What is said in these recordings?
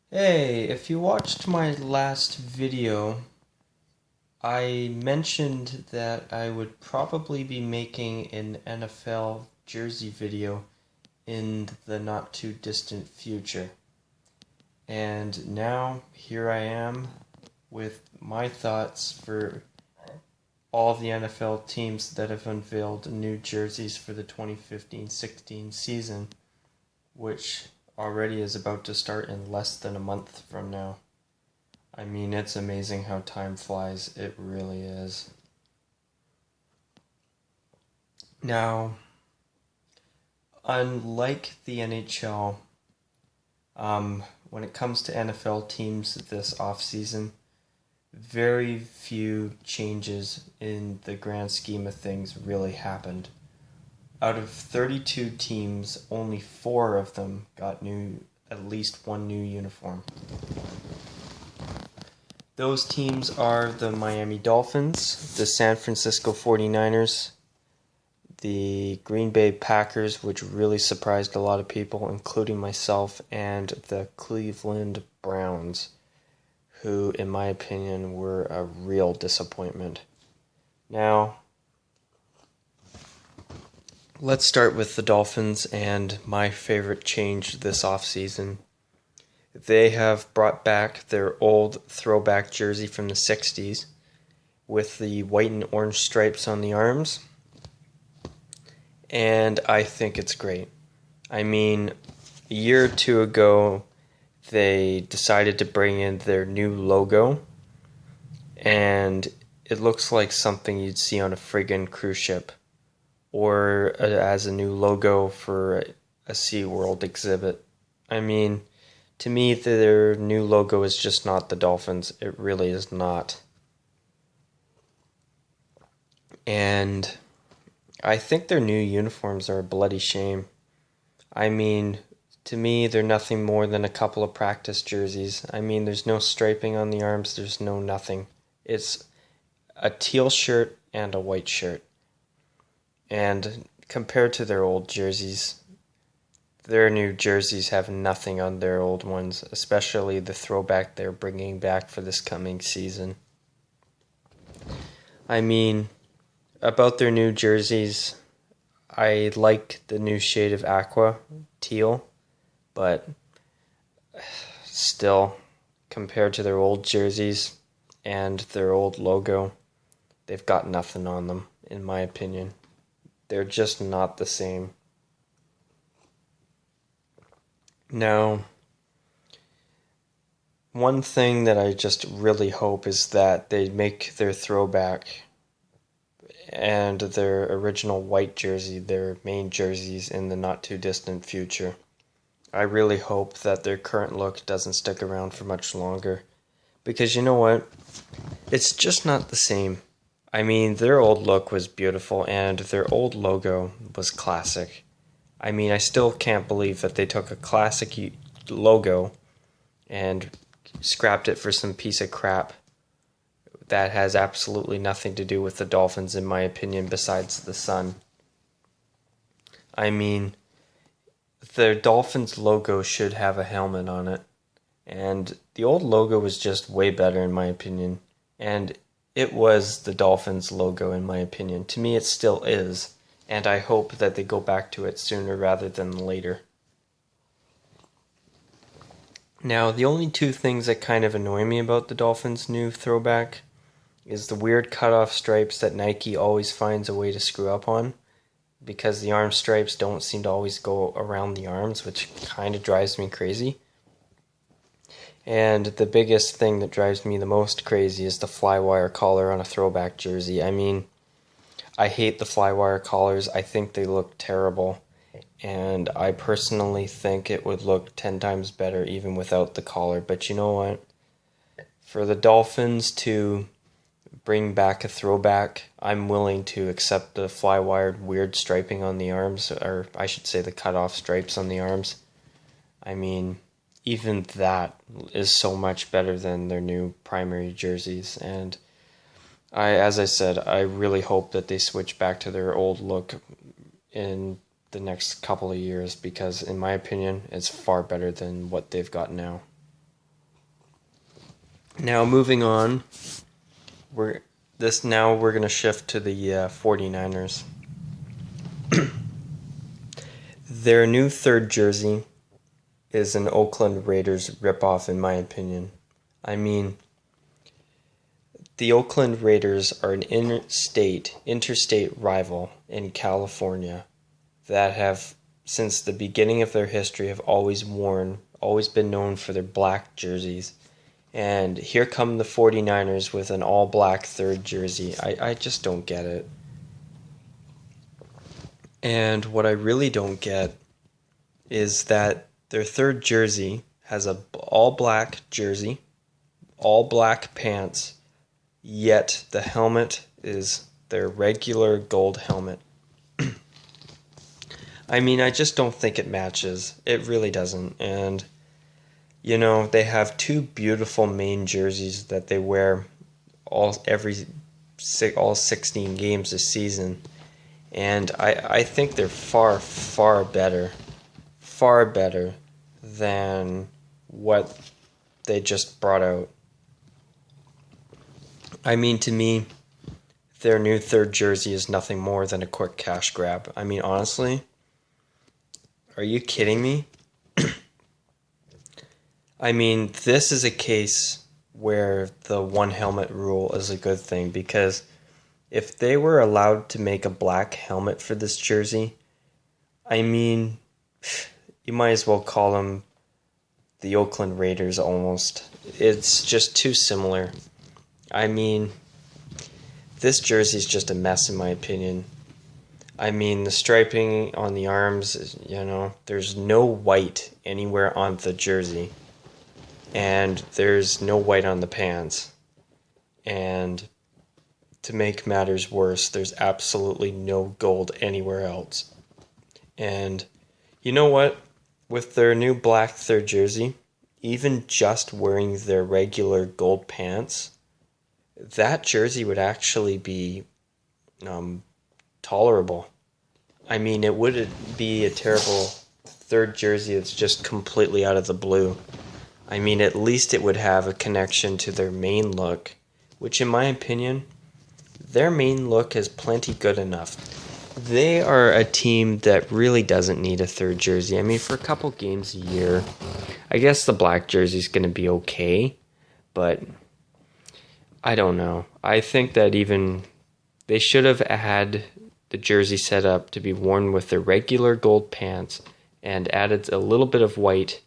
Hey, if you watched my last video, I mentioned that I would probably be making an NFL jersey video in the not too distant future. And now here I am with my thoughts for all the NFL teams that have unveiled new jerseys for the 2015-16 season, which already is about to start in less than a month from now. I mean, it's amazing how time flies. It really is. Now, unlike the NHL, when it comes to NFL teams this offseason, very few changes in the grand scheme of things really happened. Out of 32 teams, only 4 of them got at least one new uniform. Those teams are the Miami Dolphins, the San Francisco 49ers, the Green Bay Packers, which really surprised a lot of people, including myself, and the Cleveland Browns, who, in my opinion, were a real disappointment. Now, let's start with the Dolphins and my favorite change this offseason. They have brought back their old throwback jersey from the 60s with the white and orange stripes on the arms, and I think it's great. I mean, a year or two ago, they decided to bring in their new logo, and it looks like something you'd see on a friggin' cruise ship, or as a new logo for a SeaWorld exhibit. I mean, to me, their new logo is just not the Dolphins. It really is not. And I think their new uniforms are a bloody shame. I mean, to me, they're nothing more than a couple of practice jerseys. I mean, there's no striping on the arms, there's no nothing. It's a teal shirt and a white shirt. And compared to their old jerseys, their new jerseys have nothing on their old ones, especially the throwback they're bringing back for this coming season. I mean, about their new jerseys, I like the new shade of aqua, teal, but still, compared to their old jerseys and their old logo, they've got nothing on them, in my opinion. They're just not the same. Now, one thing that I just really hope is that they make their throwback and their original white jersey their main jerseys in the not too distant future. I really hope that their current look doesn't stick around for much longer. Because you know what? It's just not the same. I mean, their old look was beautiful and their old logo was classic. I mean, I still can't believe that they took a classic logo and scrapped it for some piece of crap that has absolutely nothing to do with the Dolphins, in my opinion, besides the sun. I mean, the Dolphins logo should have a helmet on it, and the old logo was just way better, in my opinion, and it was the Dolphins logo, in my opinion. To me, it still is, and I hope that they go back to it sooner rather than later. Now, the only two things that kind of annoy me about the Dolphins' new throwback is the weird cutoff stripes that Nike always finds a way to screw up on, because the arm stripes don't seem to always go around the arms, which kind of drives me crazy. And the biggest thing that drives me the most crazy is the flywire collar on a throwback jersey. I mean, I hate the flywire collars. I think they look terrible. And I personally think it would look 10 times better even without the collar. But you know what? For the Dolphins to bring back a throwback, I'm willing to accept the fly-wired weird striping on the arms, or I should say the cut-off stripes on the arms. I mean, even that is so much better than their new primary jerseys, and as I said, I really hope that they switch back to their old look in the next couple of years, because in my opinion, it's far better than what they've got now. Now moving on, we're we're going to shift to the 49ers. Their new third jersey is an Oakland Raiders ripoff, in my opinion. I mean, the Oakland Raiders are an interstate rival in California that have, since the beginning of their history, have always been known for their black jerseys. And here come the 49ers with an all-black third jersey. I just don't get it. And what I really don't get is that their third jersey has a all-black jersey, all-black pants, yet the helmet is their regular gold helmet. I mean, I just don't think it matches. It really doesn't. And, they have two beautiful main jerseys that they wear all 16 games this season. And I think they're far, far better than what they just brought out. I mean, to me, their new third jersey is nothing more than a quick cash grab. I mean, honestly, are you kidding me? I mean, this is a case where the one helmet rule is a good thing, because if they were allowed to make a black helmet for this jersey, I mean, you might as well call them the Oakland Raiders almost. It's just too similar. I mean, this jersey is just a mess in my opinion. I mean, the striping on the arms, there's no white anywhere on the jersey. And there's no white on the pants. And to make matters worse, there's absolutely no gold anywhere else. And you know what? With their new black third jersey, even just wearing their regular gold pants, that jersey would actually be tolerable. I mean, it wouldn't be a terrible third jersey that's just completely out of the blue. I mean, at least it would have a connection to their main look, which in my opinion, their main look is plenty good enough. They are a team that really doesn't need a third jersey. I mean, for a couple games a year, I guess the black jersey is going to be okay, but I don't know. I think that even they should have had the jersey set up to be worn with their regular gold pants and added a little bit of white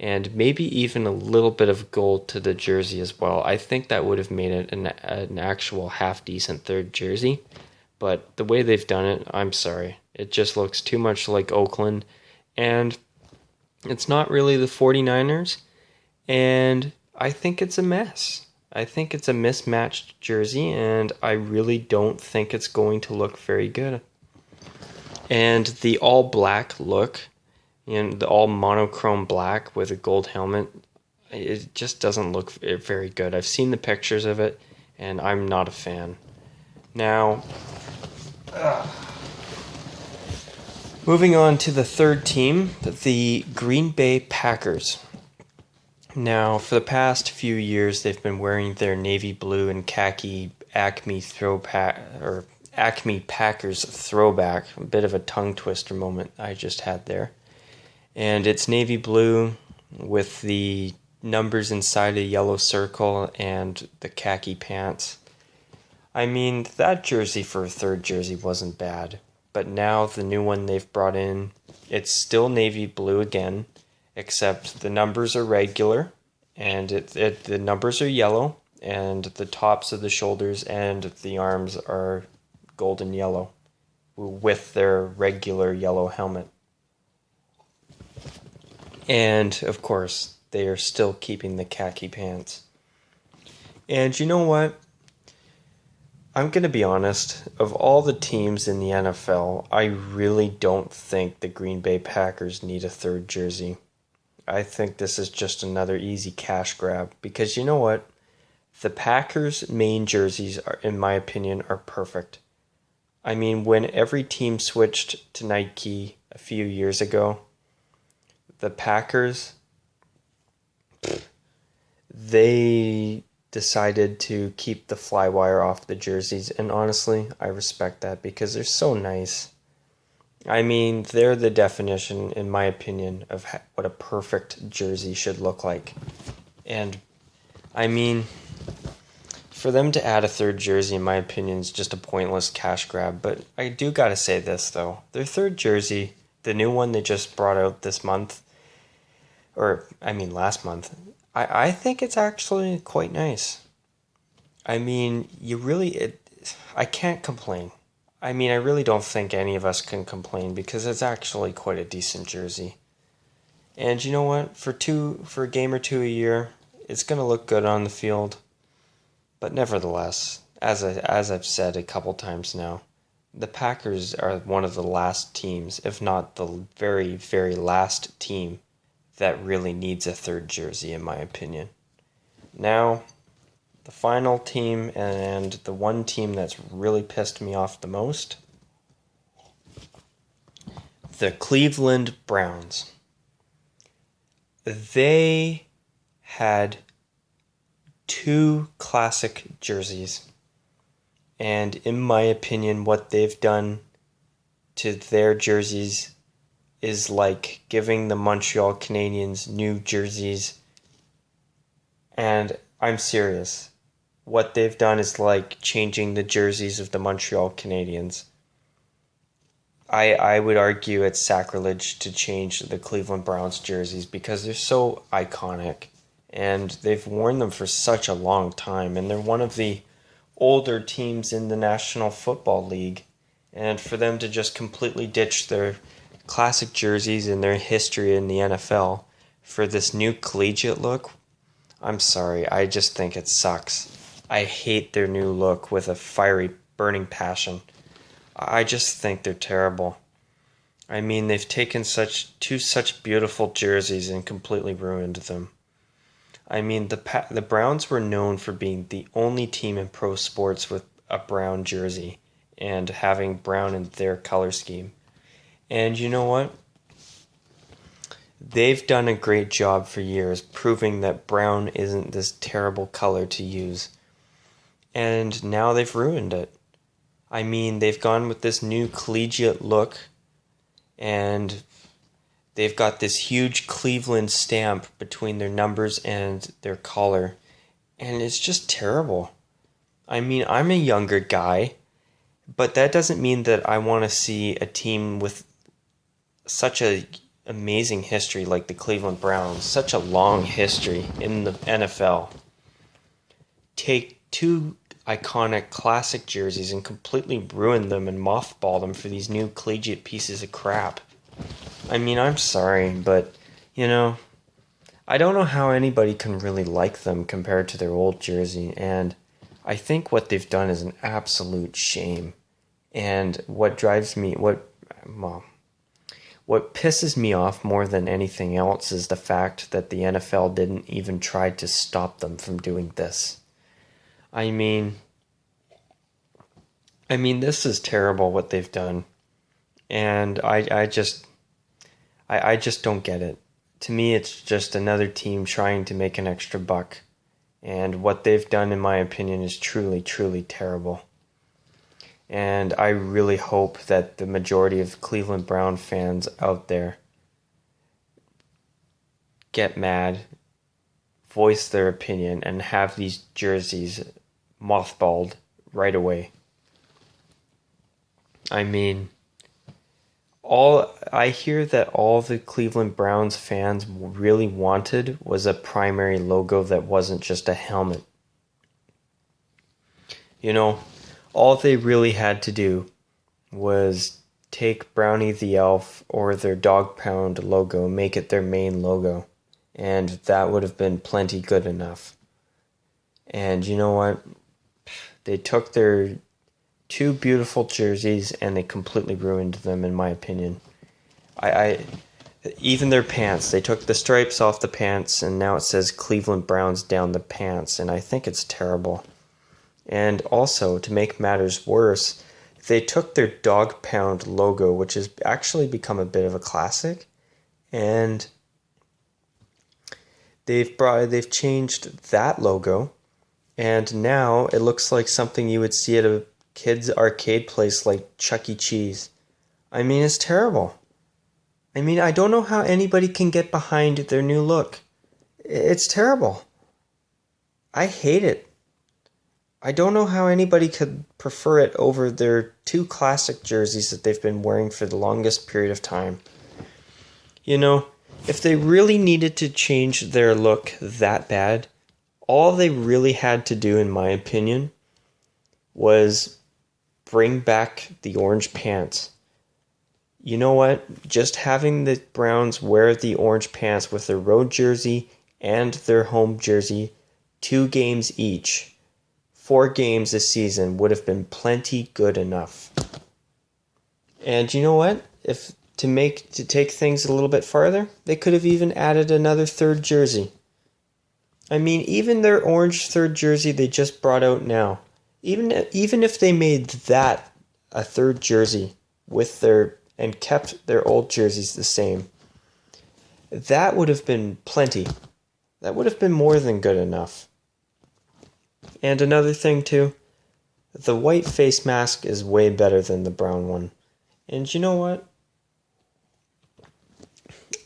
and maybe even a little bit of gold to the jersey as well. I think that would have made it an actual half-decent third jersey. But the way they've done it, I'm sorry. It just looks too much like Oakland. And it's not really the 49ers. And I think it's a mess. I think it's a mismatched jersey, and I really don't think it's going to look very good. And the all-black look, the all monochrome black with a gold helmet, it just doesn't look very good. I've seen the pictures of it, and I'm not a fan. Now, moving on to the third team, the Green Bay Packers. Now, for the past few years, they've been wearing their navy blue and khaki Acme Packers throwback. A bit of a tongue twister moment I just had there. And it's navy blue with the numbers inside a yellow circle and the khaki pants. I mean, that jersey for a third jersey wasn't bad. But now the new one they've brought in, it's still navy blue again, except the numbers are regular, and the numbers are yellow, and the tops of the shoulders and the arms are golden yellow with their regular yellow helmet. And, of course, they are still keeping the khaki pants. And you know what? I'm going to be honest, of all the teams in the NFL, I really don't think the Green Bay Packers need a third jersey. I think this is just another easy cash grab, because you know what? The Packers' main jerseys, in my opinion, are perfect. I mean, when every team switched to Nike a few years ago, the Packers, they decided to keep the flywire off the jerseys, and honestly, I respect that because they're so nice. I mean, they're the definition, in my opinion, of what a perfect jersey should look like. And, I mean, for them to add a third jersey, in my opinion, is just a pointless cash grab. But I do gotta say this, though. Their third jersey, the new one they just brought out this month, last month, I think it's actually quite nice. I mean, I can't complain. I mean, I really don't think any of us can complain because it's actually quite a decent jersey. And you know what? For a game or two a year, it's gonna look good on the field. But nevertheless, as I've said a couple times now, the Packers are one of the last teams, if not the very, very last team, that really needs a third jersey, in my opinion. Now, the final team and the one team that's really pissed me off the most, the Cleveland Browns. They had two classic jerseys, and in my opinion, what they've done to their jerseys is like giving the Montreal Canadiens new jerseys. And I'm serious. What they've done is like changing the jerseys of the Montreal Canadiens. I would argue it's sacrilege to change the Cleveland Browns jerseys because they're so iconic and they've worn them for such a long time, and they're one of the older teams in the National Football League. And for them to just completely ditch their classic jerseys and their history in the NFL for this new collegiate look, I'm sorry, I just think it sucks. I hate their new look with a fiery, burning passion. I just think they're terrible. I mean, they've taken two such beautiful jerseys and completely ruined them. I mean, the Browns were known for being the only team in pro sports with a brown jersey and having brown in their color scheme. And you know what? They've done a great job for years proving that brown isn't this terrible color to use. And now they've ruined it. I mean, they've gone with this new collegiate look, and they've got this huge Cleveland stamp between their numbers and their collar, and it's just terrible. I mean, I'm a younger guy, but that doesn't mean that I want to see a team with such a amazing history like the Cleveland Browns, such a long history in the NFL, take two iconic classic jerseys and completely ruin them and mothball them for these new collegiate pieces of crap. I mean, I'm sorry, but, I don't know how anybody can really like them compared to their old jersey, and I think what they've done is an absolute shame. And what pisses me off more than anything else is the fact that the NFL didn't even try to stop them from doing this. I mean, this is terrible what they've done, and I just don't get it. To me, it's just another team trying to make an extra buck, and what they've done, in my opinion, is truly, truly terrible. And I really hope that the majority of Cleveland Brown fans out there get mad, voice their opinion, and have these jerseys mothballed right away. I mean, I hear that all the Cleveland Browns fans really wanted was a primary logo that wasn't just a helmet. All they really had to do was take Brownie the Elf or their Dog Pound logo, make it their main logo, and that would have been plenty good enough. And you know what? They took their two beautiful jerseys and they completely ruined them, in my opinion. Even their pants, they took the stripes off the pants and now it says Cleveland Browns down the pants, and I think it's terrible. And also, to make matters worse, they took their Dog Pound logo, which has actually become a bit of a classic, and they've changed that logo And now it looks like something you would see at a kid's arcade place like Chuck E. Cheese. I mean, it's terrible. I mean, I don't know how anybody can get behind their new look. It's terrible. I hate it. I don't know how anybody could prefer it over their two classic jerseys that they've been wearing for the longest period of time. You know, if they really needed to change their look that bad, all they really had to do, in my opinion, was bring back the orange pants. You know what? Just having the Browns wear the orange pants with their road jersey and their home jersey 2 games each, 4 games this season would have been plenty good enough. And you know what? If to take things a little bit farther, they could have even added another third jersey. I mean, even their orange third jersey they just brought out now, even if they made that a third jersey with and kept their old jerseys the same, that would have been plenty. That would have been more than good enough. And another thing too, the white face mask is way better than the brown one. And you know what?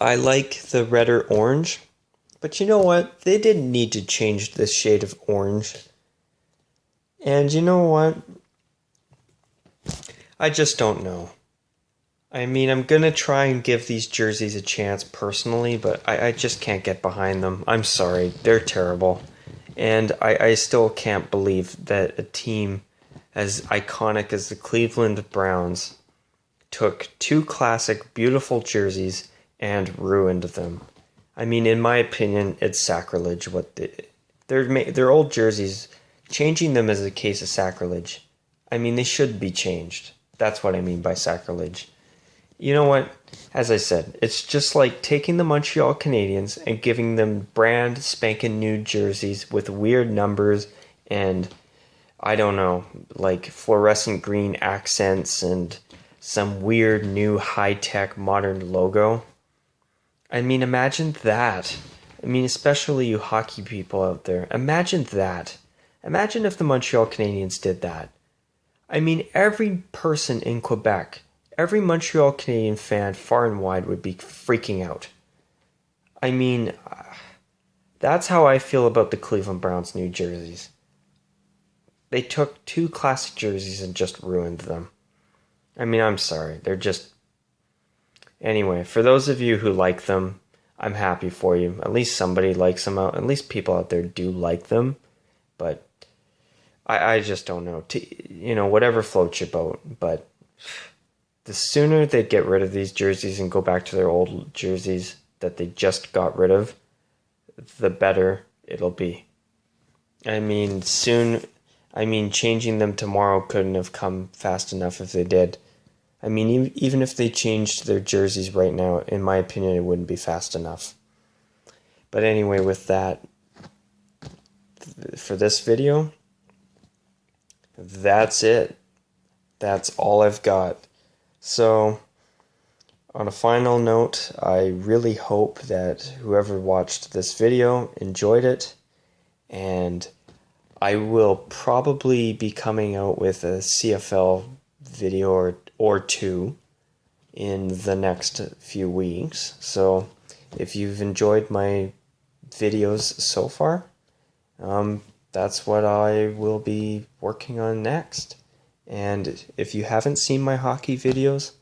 I like the red or orange, but you know what? They didn't need to change this shade of orange. And you know what? I just don't know. I mean, I'm going to try and give these jerseys a chance personally, but I just can't get behind them. I'm sorry. They're terrible. And I still can't believe that a team as iconic as the Cleveland Browns took 2 classic, beautiful jerseys and ruined them. I mean, in my opinion, it's sacrilege. Their old jerseys, changing them is a case of sacrilege. I mean, they should be changed. That's what I mean by sacrilege. You know what? As I said, it's just like taking the Montreal Canadiens and giving them brand spanking new jerseys with weird numbers and, I don't know, like fluorescent green accents and some weird new high-tech modern logo. I mean, imagine that. I mean, especially you hockey people out there. Imagine that. Imagine if the Montreal Canadiens did that. I mean, every person in Quebec, every Montreal Canadian fan far and wide would be freaking out. I mean, that's how I feel about the Cleveland Browns new jerseys. They took 2 classic jerseys and just ruined them. I mean, I'm sorry. They're just... Anyway, for those of you who like them, I'm happy for you. At least somebody likes them out. At least people out there do like them. But I just don't know. Whatever floats your boat. But the sooner they get rid of these jerseys and go back to their old jerseys that they just got rid of, the better it'll be. I mean, changing them tomorrow couldn't have come fast enough if they did. I mean, even if they changed their jerseys right now, in my opinion, it wouldn't be fast enough. But anyway, with that, for this video, that's it. That's all I've got. So, on a final note, I really hope that whoever watched this video enjoyed it, and I will probably be coming out with a CFL video or 2 in the next few weeks. So if you've enjoyed my videos so far, that's what I will be working on next. And if you haven't seen my hockey videos,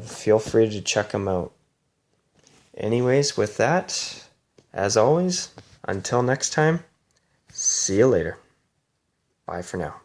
feel free to check them out. Anyways, with that, as always, until next time, see you later. Bye for now.